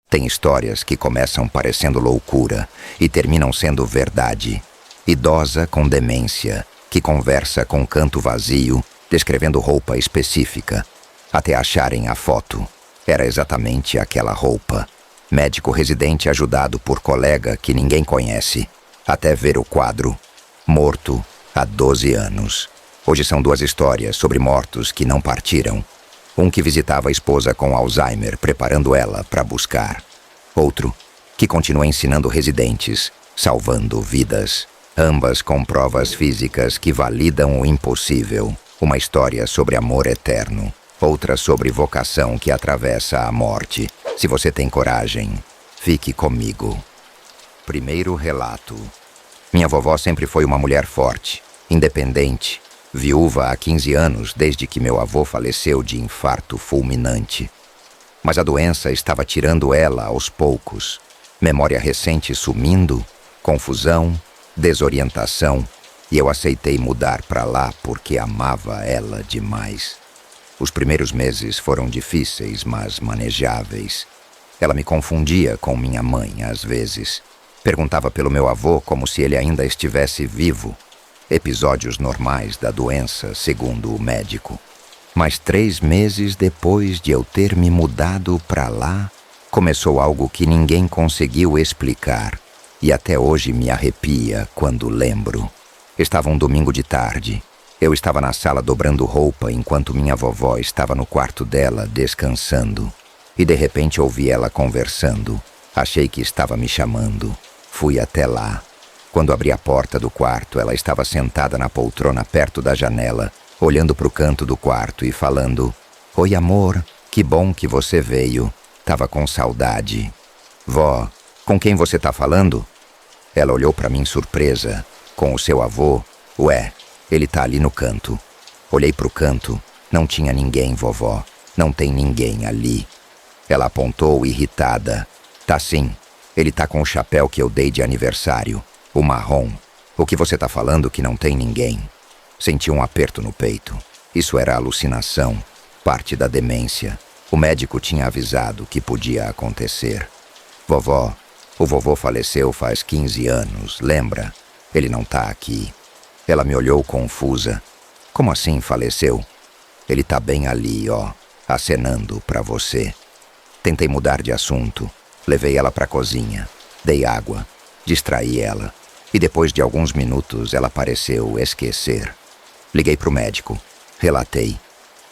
Tem histórias que começam parecendo loucura e terminam sendo verdade. Idosa com demência, que conversa com canto vazio, descrevendo roupa específica, até acharem a foto. Era exatamente aquela roupa. Médico residente ajudado por colega que ninguém conhece, até ver o quadro. Morto há 12 anos. Hoje são 2 histórias sobre mortos que não partiram. Um que visitava a esposa com Alzheimer, preparando ela para buscar. Outro que continua ensinando residentes, salvando vidas. Ambas com provas físicas que validam o impossível. Uma história sobre amor eterno. Outra sobre vocação que atravessa a morte. Se você tem coragem, fique comigo. Primeiro relato. Minha vovó sempre foi uma mulher forte, independente, viúva há 15 anos desde que meu avô faleceu de infarto fulminante. Mas a doença estava tirando ela aos poucos. Memória recente sumindo, confusão, desorientação, e eu aceitei mudar para lá porque amava ela demais. Os primeiros meses foram difíceis, mas manejáveis. Ela me confundia com minha mãe, às vezes. Perguntava pelo meu avô como se ele ainda estivesse vivo. Episódios normais da doença, segundo o médico. Mas 3 meses depois de eu ter me mudado para lá, começou algo que ninguém conseguiu explicar. E até hoje me arrepia quando lembro. Estava um domingo de tarde. Eu estava na sala dobrando roupa enquanto minha vovó estava no quarto dela descansando. E de repente ouvi ela conversando. Achei que estava me chamando. Fui até lá. Quando abri a porta do quarto, ela estava sentada na poltrona perto da janela, olhando para o canto do quarto e falando: "Oi, amor, que bom que você veio. Tava com saudade." "Vó, com quem você tá falando?" Ela olhou para mim surpresa. "Com o seu avô? Ué, ele tá ali no canto." Olhei pro canto. Não tinha ninguém, vovó. Não tem ninguém ali. Ela apontou irritada. "Tá sim. Ele tá com o chapéu que eu dei de aniversário. O marrom. O que você tá falando que não tem ninguém?" Senti um aperto no peito. Isso era alucinação. Parte da demência. O médico tinha avisado que podia acontecer. "Vovó, o vovô faleceu faz 15 anos, lembra? Ele não tá aqui." Ela me olhou confusa. "Como assim faleceu?" "Ele tá bem ali, ó, acenando pra você." Tentei mudar de assunto. Levei ela pra cozinha. Dei água. Distraí ela. E depois de alguns minutos ela pareceu esquecer. Liguei pro médico. Relatei.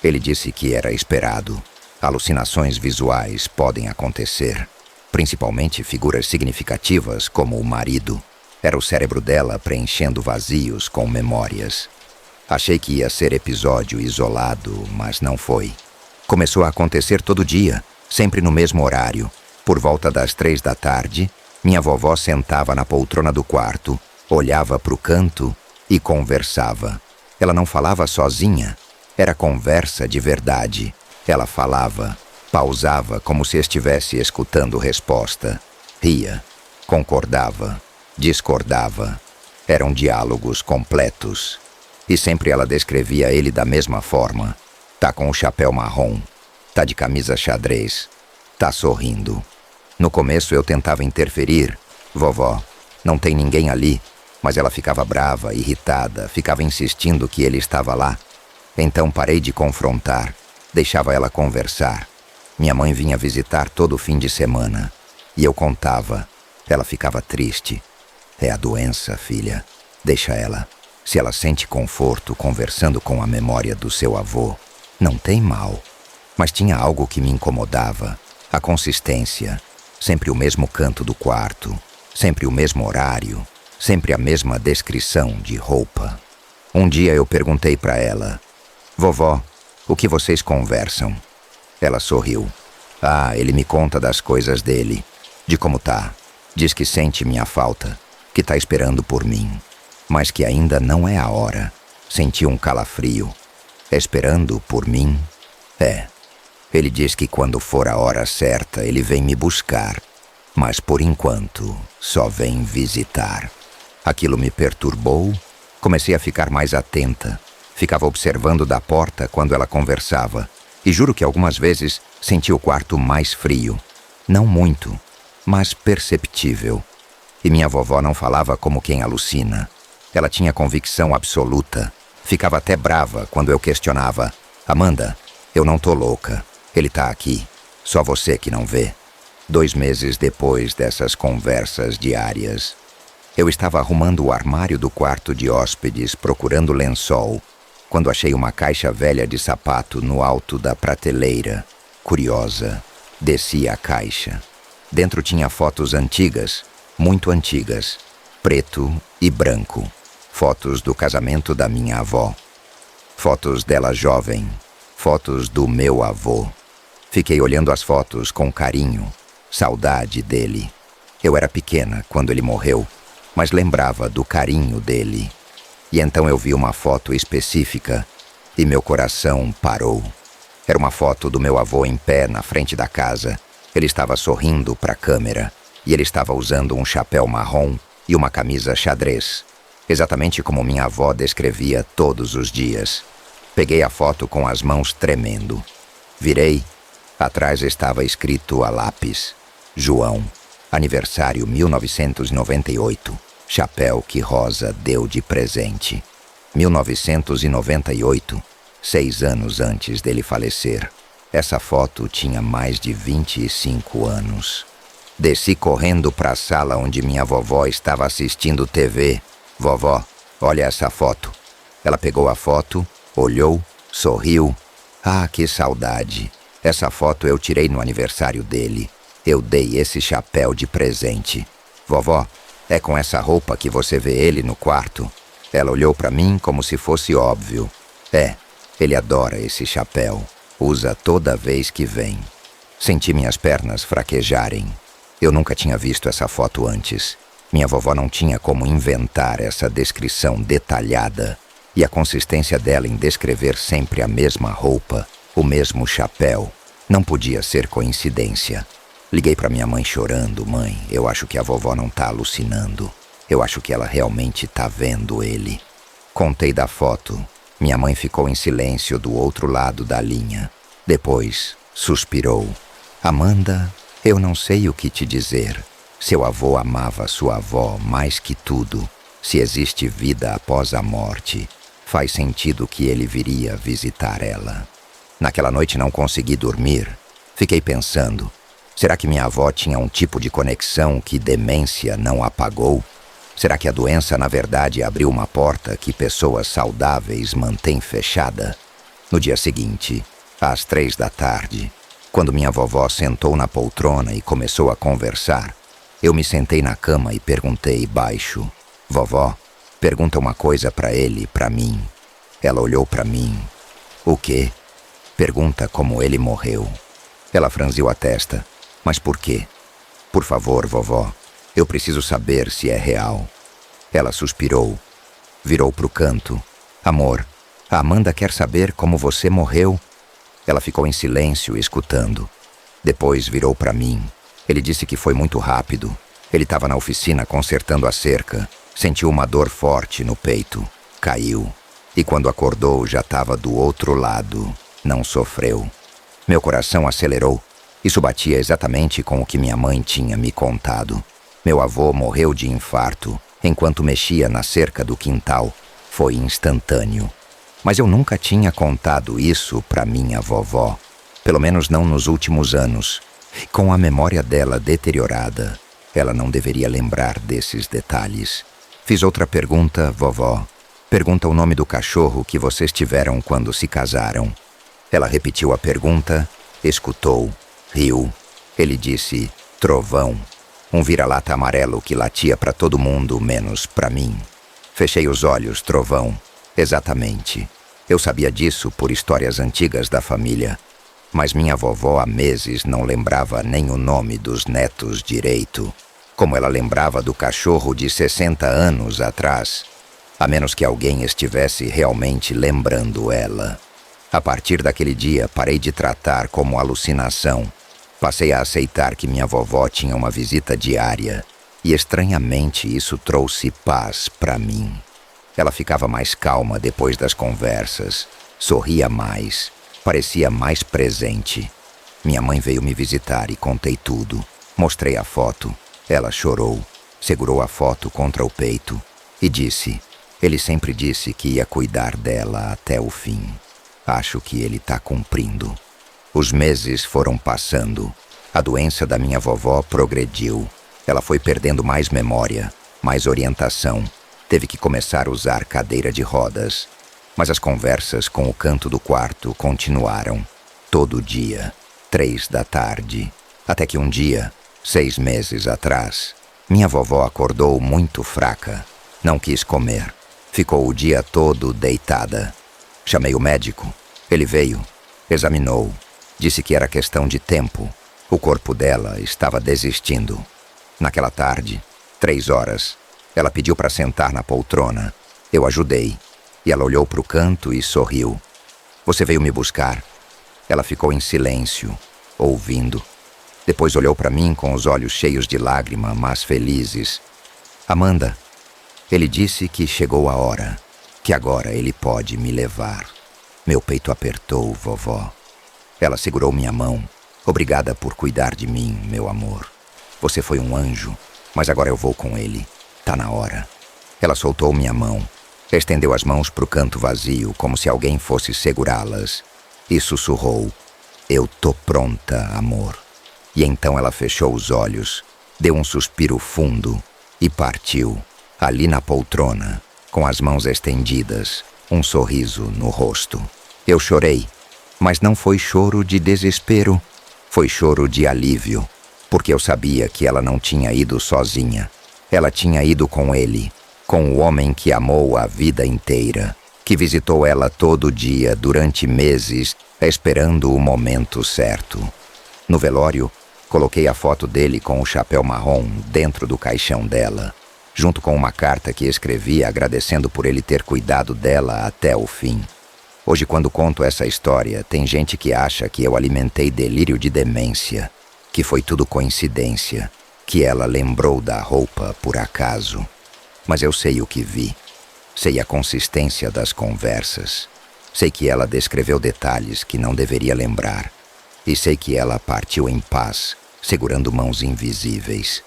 Ele disse que era esperado. Alucinações visuais podem acontecer. Principalmente figuras significativas como o marido. Era o cérebro dela preenchendo vazios com memórias. Achei que ia ser episódio isolado, mas não foi. Começou a acontecer todo dia, sempre no mesmo horário. Por volta das 3 da tarde, minha vovó sentava na poltrona do quarto, olhava para o canto e conversava. Ela não falava sozinha, era conversa de verdade. Ela falava, pausava como se estivesse escutando resposta. Ria, concordava, discordava. Eram diálogos completos. E sempre ela descrevia ele da mesma forma. Tá com o chapéu marrom, tá de camisa xadrez, tá sorrindo. No começo eu tentava interferir. "Vovó, não tem ninguém ali." Mas ela ficava brava, irritada, ficava insistindo que ele estava lá. Então parei de confrontar, deixava ela conversar. Minha mãe vinha visitar todo fim de semana. E eu contava. Ela ficava triste. "É a doença, filha. Deixa ela. Se ela sente conforto conversando com a memória do seu avô, não tem mal." Mas tinha algo que me incomodava. A consistência. Sempre o mesmo canto do quarto. Sempre o mesmo horário. Sempre a mesma descrição de roupa. Um dia eu perguntei para ela: "Vovó, o que vocês conversam?" Ela sorriu. "Ah, ele me conta das coisas dele. De como tá. Diz que sente minha falta. Que tá esperando por mim. Mas que ainda não é a hora. Senti um calafrio. Esperando por mim? É. Ele diz que quando for a hora certa ele vem me buscar. Mas por enquanto só vem visitar." Aquilo me perturbou. Comecei a ficar mais atenta. Ficava observando da porta quando ela conversava. E juro que algumas vezes senti o quarto mais frio. Não muito, mas perceptível. E minha vovó não falava como quem alucina. Ela tinha convicção absoluta. Ficava até brava quando eu questionava. Amanda, eu não tô louca. Ele tá aqui. Só você que não vê. 2 meses depois dessas conversas diárias, eu estava arrumando o armário do quarto de hóspedes procurando lençol, quando achei uma caixa velha de sapato no alto da prateleira. Curiosa, desci a caixa. Dentro tinha fotos antigas, muito antigas, preto e branco. Fotos do casamento da minha avó. Fotos dela jovem. Fotos do meu avô. Fiquei olhando as fotos com carinho, saudade dele. Eu era pequena quando ele morreu, mas lembrava do carinho dele. E então eu vi uma foto específica e meu coração parou. Era uma foto do meu avô em pé na frente da casa. Ele estava sorrindo para a câmera e ele estava usando um chapéu marrom e uma camisa xadrez, exatamente como minha avó descrevia todos os dias. Peguei a foto com as mãos tremendo. Virei. Atrás estava escrito a lápis: João, aniversário 1998. Chapéu que Rosa deu de presente. 1998, 6 anos antes dele falecer. Essa foto tinha mais de 25 anos. Desci correndo para a sala onde minha vovó estava assistindo TV. Vovó, olha essa foto. Ela pegou a foto, olhou, sorriu. Ah, que saudade. Essa foto eu tirei no aniversário dele. Eu dei esse chapéu de presente. Vovó, é com essa roupa que você vê ele no quarto? Ela olhou para mim como se fosse óbvio. É, ele adora esse chapéu. Usa toda vez que vem. Senti minhas pernas fraquejarem. Eu nunca tinha visto essa foto antes. Minha vovó não tinha como inventar essa descrição detalhada. E a consistência dela em descrever sempre a mesma roupa, o mesmo chapéu, não podia ser coincidência. Liguei para minha mãe chorando. Mãe, eu acho que a vovó não tá alucinando. Eu acho que ela realmente tá vendo ele. Contei da foto. Minha mãe ficou em silêncio do outro lado da linha. Depois, suspirou. Amanda, eu não sei o que te dizer. Seu avô amava sua avó mais que tudo. Se existe vida após a morte, faz sentido que ele viria visitar ela. Naquela noite não consegui dormir. Fiquei pensando, será que minha avó tinha um tipo de conexão que demência não apagou? Será que a doença, na verdade, abriu uma porta que pessoas saudáveis mantêm fechada? No dia seguinte, às 3 da tarde, quando minha vovó sentou na poltrona e começou a conversar, eu me sentei na cama e perguntei baixo: Vovó, pergunta uma coisa para ele e para mim. Ela olhou para mim. O quê? Pergunta como ele morreu. Ela franziu a testa. Mas por quê? Por favor, vovó, eu preciso saber se é real. Ela suspirou. Virou pro canto. Amor, a Amanda quer saber como você morreu. Ela ficou em silêncio, escutando. Depois virou para mim. Ele disse que foi muito rápido. Ele estava na oficina consertando a cerca. Sentiu uma dor forte no peito. Caiu. E quando acordou, já estava do outro lado. Não sofreu. Meu coração acelerou. Isso batia exatamente com o que minha mãe tinha me contado. Meu avô morreu de infarto enquanto mexia na cerca do quintal. Foi instantâneo. Mas eu nunca tinha contado isso para minha vovó. Pelo menos não nos últimos anos. Com a memória dela deteriorada, ela não deveria lembrar desses detalhes. Fiz outra pergunta, vovó. Pergunta o nome do cachorro que vocês tiveram quando se casaram. Ela repetiu a pergunta, escutou, riu. Ele disse, Trovão. Um vira-lata amarelo que latia para todo mundo, menos para mim. Fechei os olhos, Trovão. Exatamente. Eu sabia disso por histórias antigas da família. Mas minha vovó há meses não lembrava nem o nome dos netos direito. Como ela lembrava do cachorro de 60 anos atrás. A menos que alguém estivesse realmente lembrando ela. A partir daquele dia, parei de tratar como alucinação. Passei a aceitar que minha vovó tinha uma visita diária. E estranhamente isso trouxe paz para mim. Ela ficava mais calma depois das conversas. Sorria mais. Parecia mais presente. Minha mãe veio me visitar e contei tudo. Mostrei a foto. Ela chorou, segurou a foto contra o peito e disse: ele sempre disse que ia cuidar dela até o fim. Acho que ele tá cumprindo. Os meses foram passando. A doença da minha vovó progrediu. Ela foi perdendo mais memória, mais orientação. Teve que começar a usar cadeira de rodas. Mas as conversas com o canto do quarto continuaram. Todo dia, 3 da tarde. Até que um dia, 6 meses atrás, minha vovó acordou muito fraca. Não quis comer. Ficou o dia todo deitada. Chamei o médico. Ele veio, examinou. Disse que era questão de tempo. O corpo dela estava desistindo. Naquela tarde, 3 horas, ela pediu para sentar na poltrona. Eu ajudei. E ela olhou para o canto e sorriu. Você veio me buscar? Ela ficou em silêncio, ouvindo. Depois olhou para mim com os olhos cheios de lágrima, mas felizes. Amanda, ele disse que chegou a hora, que agora ele pode me levar. Meu peito apertou, vovó. Ela segurou minha mão. Obrigada por cuidar de mim, meu amor. Você foi um anjo, mas agora eu vou com ele. Tá na hora. Ela soltou minha mão. Estendeu as mãos para o canto vazio, como se alguém fosse segurá-las, e sussurrou: eu tô pronta, amor. E então ela fechou os olhos, deu um suspiro fundo e partiu, ali na poltrona, com as mãos estendidas, um sorriso no rosto. Eu chorei, mas não foi choro de desespero, foi choro de alívio, porque eu sabia que ela não tinha ido sozinha. Ela tinha ido com ele, com o homem que amou a vida inteira, que visitou ela todo dia durante meses, esperando o momento certo. No velório, coloquei a foto dele com o chapéu marrom dentro do caixão dela, junto com uma carta que escrevi agradecendo por ele ter cuidado dela até o fim. Hoje, quando conto essa história, tem gente que acha que eu alimentei delírio de demência, que foi tudo coincidência, que ela lembrou da roupa por acaso. Mas eu sei o que vi, sei a consistência das conversas, sei que ela descreveu detalhes que não deveria lembrar, e sei que ela partiu em paz, segurando mãos invisíveis.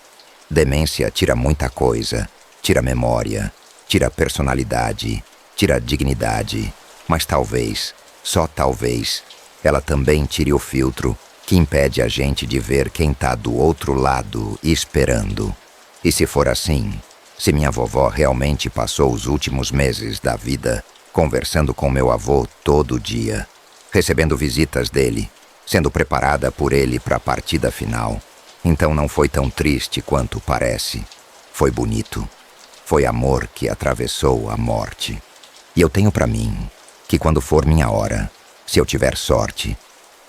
Demência tira muita coisa, tira memória, tira personalidade, tira dignidade, mas talvez, só talvez, ela também tire o filtro que impede a gente de ver quem tá do outro lado esperando. E se for assim, se minha vovó realmente passou os últimos meses da vida conversando com meu avô todo dia, recebendo visitas dele, sendo preparada por ele para a partida final, então não foi tão triste quanto parece. Foi bonito. Foi amor que atravessou a morte. E eu tenho para mim que quando for minha hora, se eu tiver sorte,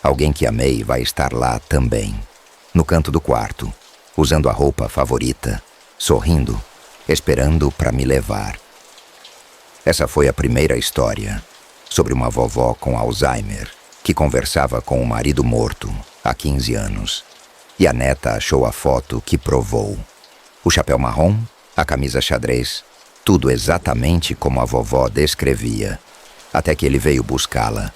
alguém que amei vai estar lá também, no canto do quarto, usando a roupa favorita, sorrindo, esperando para me levar. Essa foi a primeira história, sobre uma vovó com Alzheimer, que conversava com o marido morto há 15 anos. E a neta achou a foto que provou. O chapéu marrom, a camisa xadrez, tudo exatamente como a vovó descrevia. Até que ele veio buscá-la.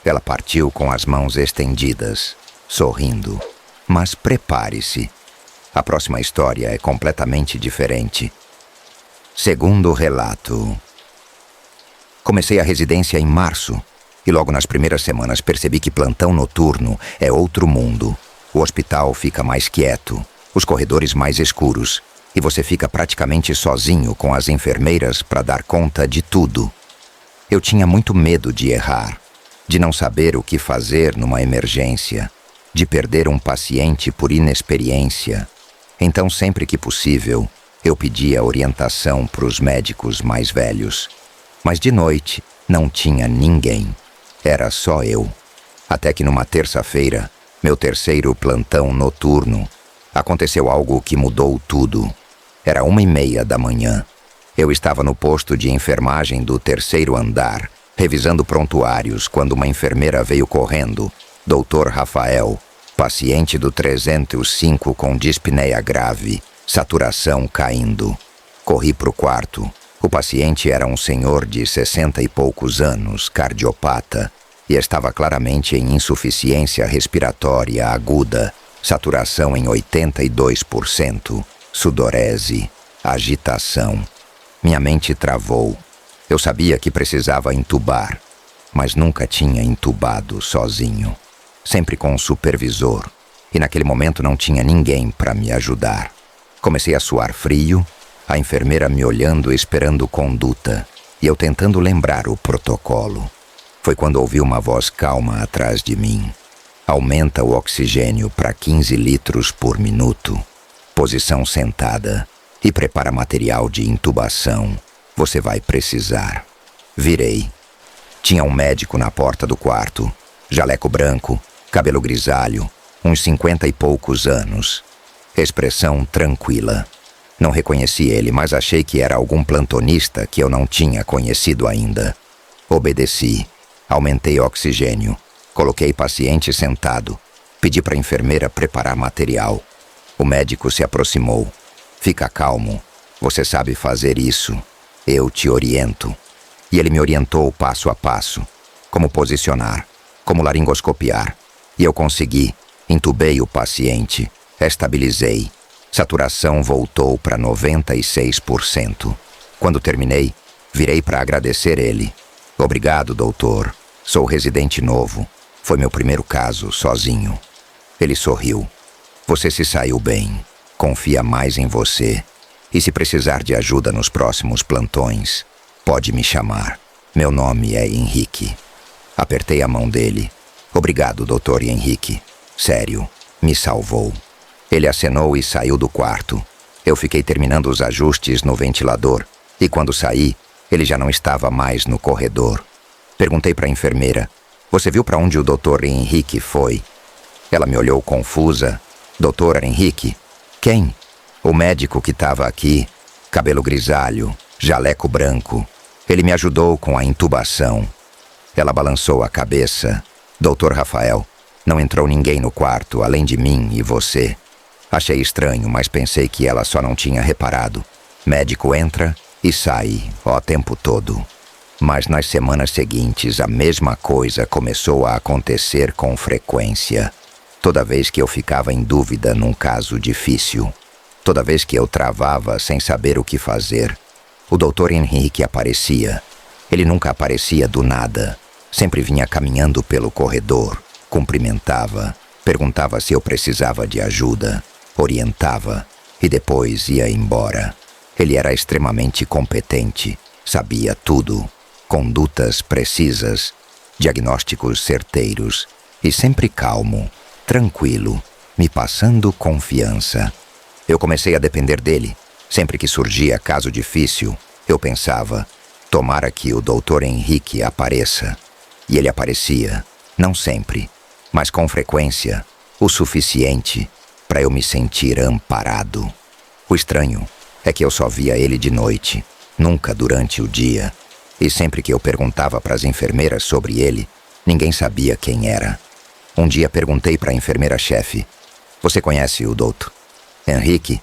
Ela partiu com as mãos estendidas, sorrindo. Mas prepare-se. A próxima história é completamente diferente. Segundo relato. Comecei a residência em março e logo nas primeiras semanas percebi que plantão noturno é outro mundo. O hospital fica mais quieto, os corredores mais escuros e você fica praticamente sozinho com as enfermeiras para dar conta de tudo. Eu tinha muito medo de errar, de não saber o que fazer numa emergência, de perder um paciente por inexperiência. Então, sempre que possível, eu pedia orientação para os médicos mais velhos. Mas de noite não tinha ninguém. Era só eu. Até que numa terça-feira, meu terceiro plantão noturno, aconteceu algo que mudou tudo. Era 1h30 da manhã. Eu estava no posto de enfermagem do terceiro andar, revisando prontuários, quando uma enfermeira veio correndo. Dr. Rafael, paciente do 305 com dispneia grave, saturação caindo. Corri para o quarto. O paciente era um senhor de 60 e poucos anos, cardiopata, e estava claramente em insuficiência respiratória aguda, saturação em 82%, sudorese, agitação. Minha mente travou. Eu sabia que precisava entubar, mas nunca tinha entubado sozinho. Sempre com um supervisor, e naquele momento não tinha ninguém para me ajudar. Comecei a suar frio, a enfermeira me olhando esperando conduta, e eu tentando lembrar o protocolo. Foi quando ouvi uma voz calma atrás de mim. Aumenta o oxigênio para 15 litros por minuto. Posição sentada. E prepara material de intubação. Você vai precisar. Virei. Tinha um médico na porta do quarto. Jaleco branco, cabelo grisalho, uns 50 e poucos anos. Expressão tranquila. Não reconheci ele, mas achei que era algum plantonista que eu não tinha conhecido ainda. Obedeci. Aumentei o oxigênio. Coloquei paciente sentado. Pedi para a enfermeira preparar material. O médico se aproximou. Fica calmo. Você sabe fazer isso. Eu te oriento. E ele me orientou passo a passo. Como posicionar. Como laringoscopiar. E eu consegui. Entubei o paciente. Estabilizei. Saturação voltou para 96%. Quando terminei, virei para agradecer ele. Obrigado, doutor. Sou residente novo. Foi meu primeiro caso, sozinho. Ele sorriu. Você se saiu bem. Confia mais em você. E se precisar de ajuda nos próximos plantões, pode me chamar. Meu nome é Henrique. Apertei a mão dele. Obrigado, Dr. Henrique. Sério, me salvou. Ele acenou e saiu do quarto. Eu fiquei terminando os ajustes no ventilador, e quando saí, ele já não estava mais no corredor. Perguntei para a enfermeira, você viu para onde o Dr. Henrique foi? Ela me olhou confusa. Dr. Henrique? Quem? O médico que estava aqui, cabelo grisalho, jaleco branco. Ele me ajudou com a intubação. Ela balançou a cabeça. Dr. Rafael, não entrou ninguém no quarto além de mim e você. Achei estranho, mas pensei que ela só não tinha reparado. Médico entra e sai o tempo todo. Mas nas semanas seguintes a mesma coisa começou a acontecer com frequência. Toda vez que eu ficava em dúvida num caso difícil, toda vez que eu travava sem saber o que fazer, o Dr. Henrique aparecia. Ele nunca aparecia do nada. Sempre vinha caminhando pelo corredor, cumprimentava, perguntava se eu precisava de ajuda, orientava e depois ia embora. Ele era extremamente competente, sabia tudo, condutas precisas, diagnósticos certeiros e sempre calmo, tranquilo, me passando confiança. Eu comecei a depender dele. Sempre que surgia caso difícil, eu pensava, tomara que o Dr. Henrique apareça. E ele aparecia, não sempre, mas com frequência, o suficiente para eu me sentir amparado. O estranho é que eu só via ele de noite, nunca durante o dia. E sempre que eu perguntava para as enfermeiras sobre ele, ninguém sabia quem era. Um dia perguntei para a enfermeira-chefe, você conhece o Dr. Henrique?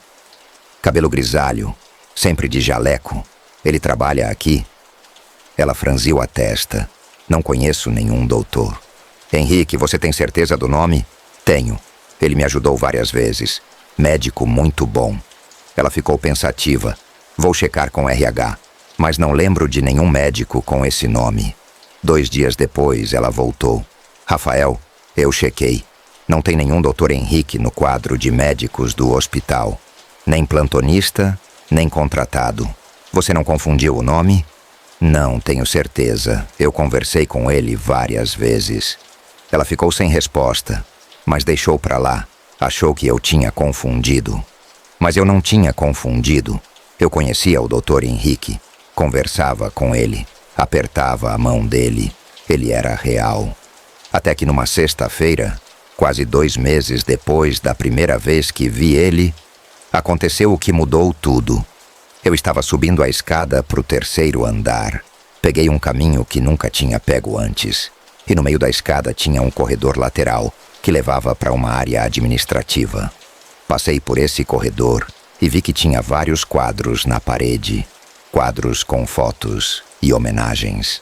Cabelo grisalho, sempre de jaleco. Ele trabalha aqui? Ela franziu a testa. Não conheço nenhum doutor. Henrique, você tem certeza do nome? Tenho. Ele me ajudou várias vezes. Médico muito bom. Ela ficou pensativa. Vou checar com RH, mas não lembro de nenhum médico com esse nome. 2 dias depois, ela voltou. Rafael, eu chequei. Não tem nenhum Dr. Henrique no quadro de médicos do hospital. Nem plantonista, nem contratado. Você não confundiu o nome? Não, tenho certeza. Eu conversei com ele várias vezes. Ela ficou sem resposta, mas deixou pra lá. Achou que eu tinha confundido. Mas eu não tinha confundido. Eu conhecia o Dr. Henrique. Conversava com ele. Apertava a mão dele. Ele era real. Até que numa sexta-feira, quase 2 meses depois da primeira vez que vi ele, aconteceu o que mudou tudo. Eu estava subindo a escada para o 3º andar. Peguei um caminho que nunca tinha pego antes. E no meio da escada tinha um corredor lateral que levava para uma área administrativa. Passei por esse corredor e vi que tinha vários quadros na parede. Quadros com fotos e homenagens.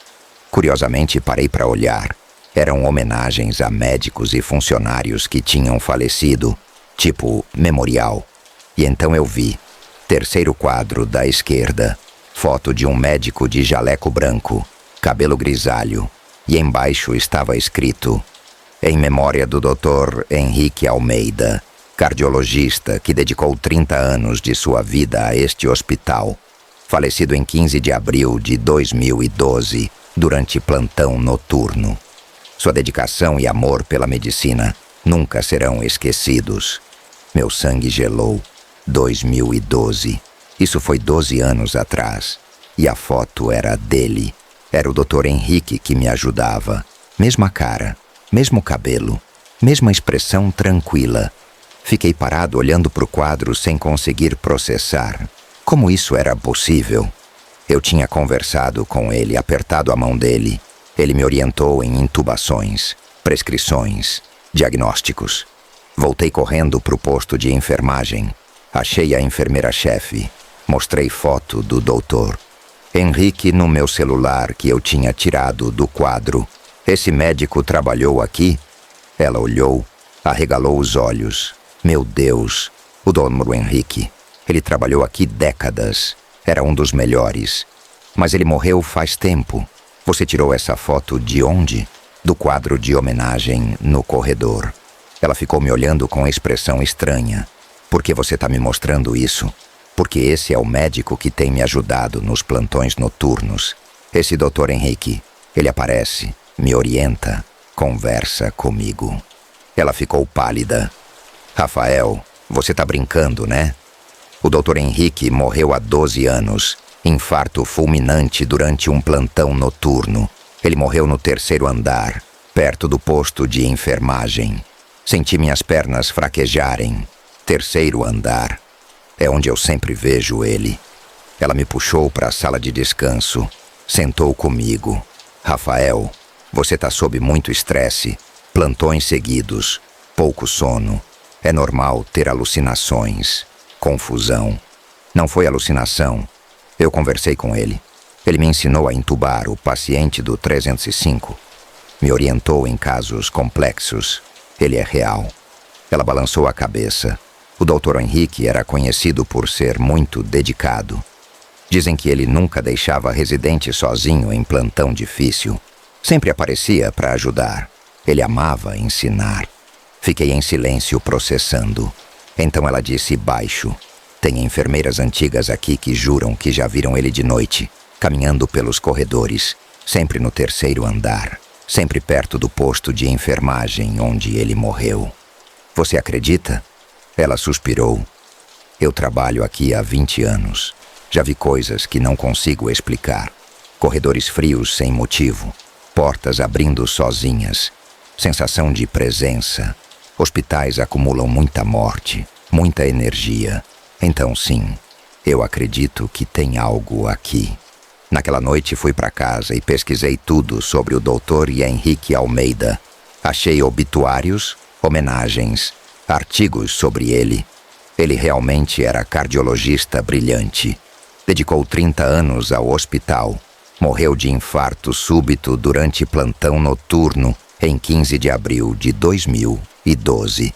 Curiosamente, parei para olhar. Eram homenagens a médicos e funcionários que tinham falecido, tipo memorial. E então eu vi, terceiro quadro da esquerda, foto de um médico de jaleco branco, cabelo grisalho, e embaixo estava escrito: em memória do Dr. Henrique Almeida, cardiologista que dedicou 30 anos de sua vida a este hospital, falecido em 15 de abril de 2012, durante plantão noturno. Sua dedicação e amor pela medicina nunca serão esquecidos. Meu sangue gelou. 2012. Isso foi 12 anos atrás. E a foto era dele. Era o Dr. Henrique que me ajudava. Mesma cara, mesmo cabelo, mesma expressão tranquila. Fiquei parado olhando para o quadro sem conseguir processar. Como isso era possível? Eu tinha conversado com ele, apertado a mão dele. Ele me orientou em intubações, prescrições, diagnósticos. Voltei correndo para o posto de enfermagem. Achei a enfermeira-chefe. Mostrei foto do doutor Henrique no meu celular que eu tinha tirado do quadro. Esse médico trabalhou aqui? Ela olhou, arregalou os olhos. Meu Deus, o Dr. Henrique. Ele trabalhou aqui décadas. Era um dos melhores. Mas ele morreu faz tempo. Você tirou essa foto de onde? Do quadro de homenagem no corredor. Ela ficou me olhando com expressão estranha. Por que você está me mostrando isso? Porque esse é o médico que tem me ajudado nos plantões noturnos. Esse Dr. Henrique. Ele aparece, me orienta, conversa comigo. Ela ficou pálida. Rafael, você está brincando, né? O Dr. Henrique morreu há 12 anos. Infarto fulminante durante um plantão noturno. Ele morreu no 3º andar, perto do posto de enfermagem. Senti minhas pernas fraquejarem. 3º andar. É onde eu sempre vejo ele. Ela me puxou para a sala de descanso. Sentou comigo. Rafael, você está sob muito estresse. Plantões seguidos. Pouco sono. É normal ter alucinações. Confusão. Não foi alucinação. Eu conversei com ele. Ele me ensinou a intubar o paciente do 305. Me orientou em casos complexos. Ele é real. Ela balançou a cabeça. O Dr. Henrique era conhecido por ser muito dedicado. Dizem que ele nunca deixava residente sozinho em plantão difícil. Sempre aparecia para ajudar. Ele amava ensinar. Fiquei em silêncio processando. Então ela disse baixo: tem enfermeiras antigas aqui que juram que já viram ele de noite, caminhando pelos corredores, sempre no 3º andar, sempre perto do posto de enfermagem onde ele morreu. Você acredita? Ela suspirou. Eu trabalho aqui há 20 anos. Já vi coisas que não consigo explicar. Corredores frios sem motivo, portas abrindo sozinhas, sensação de presença. Hospitais acumulam muita morte, muita energia. Então sim, eu acredito que tem algo aqui. Naquela noite fui para casa e pesquisei tudo sobre o Dr. Henrique Almeida. Achei obituários, homenagens, artigos sobre ele. Ele realmente era cardiologista brilhante. Dedicou 30 anos ao hospital. Morreu de infarto súbito durante plantão noturno em 15 de abril de 2012.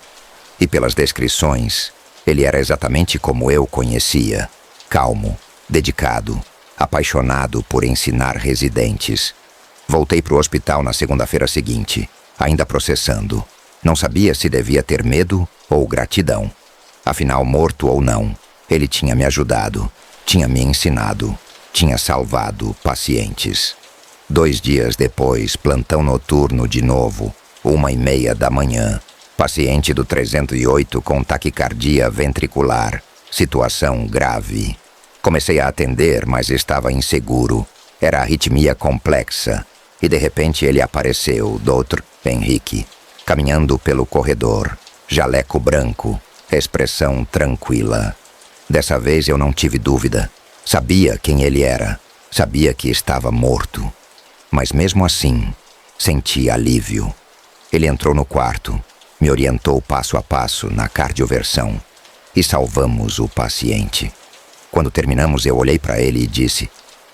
E pelas descrições, ele era exatamente como eu conhecia. Calmo, dedicado, apaixonado por ensinar residentes. Voltei para o hospital na segunda-feira seguinte, ainda processando. Não sabia se devia ter medo ou gratidão. Afinal, morto ou não, ele tinha me ajudado, tinha me ensinado, tinha salvado pacientes. 2 dias depois, plantão noturno de novo, 1h30 da manhã. Paciente do 308 com taquicardia ventricular. Situação grave. Comecei a atender, mas estava inseguro. Era arritmia complexa. E de repente ele apareceu, Dr. Henrique, caminhando pelo corredor. Jaleco branco, expressão tranquila. Dessa vez eu não tive dúvida. Sabia quem ele era. Sabia que estava morto. Mas mesmo assim, senti alívio. Ele entrou no quarto, me orientou passo a passo na cardioversão e salvamos o paciente. Quando terminamos, eu olhei para ele e disse: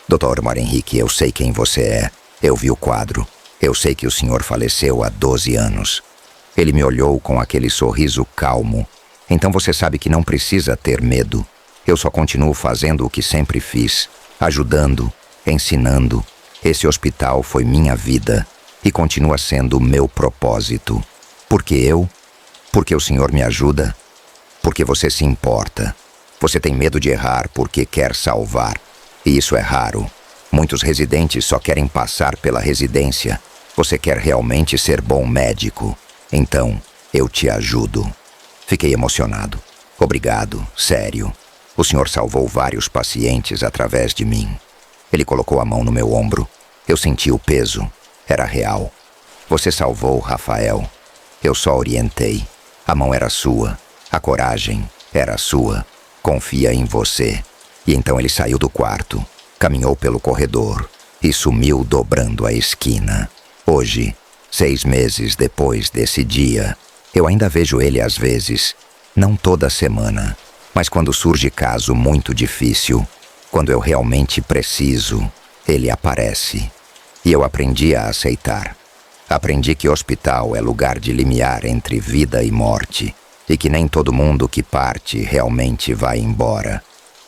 Dr. Henrique, eu sei quem você é. Eu vi o quadro. Eu sei que o senhor faleceu há 12 anos. Ele me olhou com aquele sorriso calmo. Então você sabe que não precisa ter medo. Eu só continuo fazendo o que sempre fiz, ajudando, ensinando. Esse hospital foi minha vida e continua sendo meu propósito. Por que eu? Porque o senhor me ajuda? Porque você se importa. Você tem medo de errar porque quer salvar. E isso é raro. Muitos residentes só querem passar pela residência. Você quer realmente ser bom médico. Então, eu te ajudo. Fiquei emocionado. Obrigado, sério. O senhor salvou vários pacientes através de mim. Ele colocou a mão no meu ombro. Eu senti o peso. Era real. Você salvou Rafael. Eu só orientei. A mão era sua. A coragem era sua. Confia em você. E então ele saiu do quarto, caminhou pelo corredor e sumiu dobrando a esquina. Hoje, 6 meses depois desse dia, eu ainda vejo ele às vezes, não toda semana, mas quando surge caso muito difícil, quando eu realmente preciso, ele aparece. E eu aprendi a aceitar. Aprendi que hospital é lugar de limiar entre vida e morte, e que nem todo mundo que parte realmente vai embora.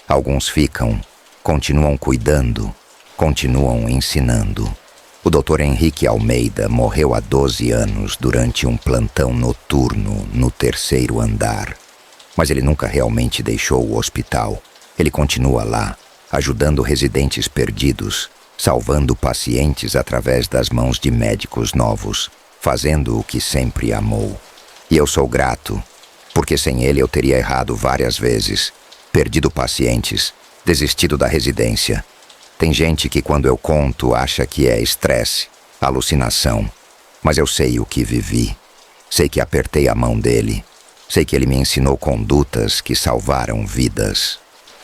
Alguns ficam, continuam cuidando, continuam ensinando. O Dr. Henrique Almeida morreu há 12 anos durante um plantão noturno no 3º andar. Mas ele nunca realmente deixou o hospital. Ele continua lá, ajudando residentes perdidos, salvando pacientes através das mãos de médicos novos, fazendo o que sempre amou. E eu sou grato, porque sem ele eu teria errado várias vezes, perdido pacientes, desistido da residência. Tem gente que quando eu conto acha que é estresse, alucinação, mas eu sei o que vivi. Sei que apertei a mão dele. Sei que ele me ensinou condutas que salvaram vidas.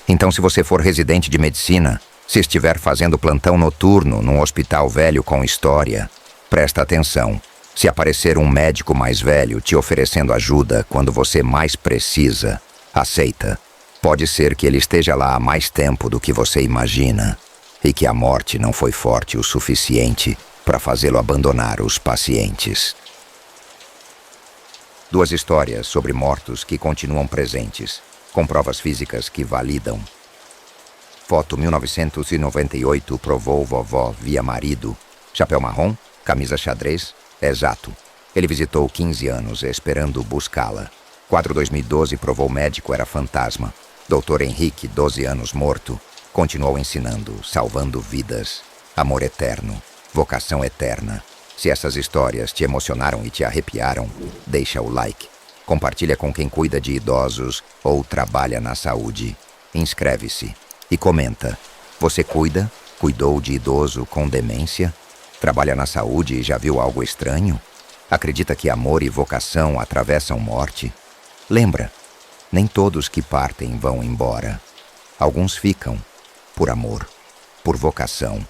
Então, se você for residente de medicina, se estiver fazendo plantão noturno num hospital velho com história, presta atenção. Se aparecer um médico mais velho te oferecendo ajuda quando você mais precisa, aceita. Pode ser que ele esteja lá há mais tempo do que você imagina e que a morte não foi forte o suficiente para fazê-lo abandonar os pacientes. 2 histórias sobre mortos que continuam presentes, com provas físicas que validam. Foto 1998 provou vovó via marido. Chapéu marrom, camisa xadrez, exato. Ele visitou 15 anos esperando buscá-la. Quadro 2012 provou médico era fantasma. Dr. Henrique, 12 anos morto, continuou ensinando, salvando vidas. Amor eterno, vocação eterna. Se essas histórias te emocionaram e te arrepiaram, deixa o like. Compartilha com quem cuida de idosos ou trabalha na saúde. Inscreve-se e comenta. Você cuidou de idoso com demência? Trabalha na saúde e já viu algo estranho? Acredita que amor e vocação atravessam morte? Lembra, nem todos que partem vão embora. Alguns ficam, por amor, por vocação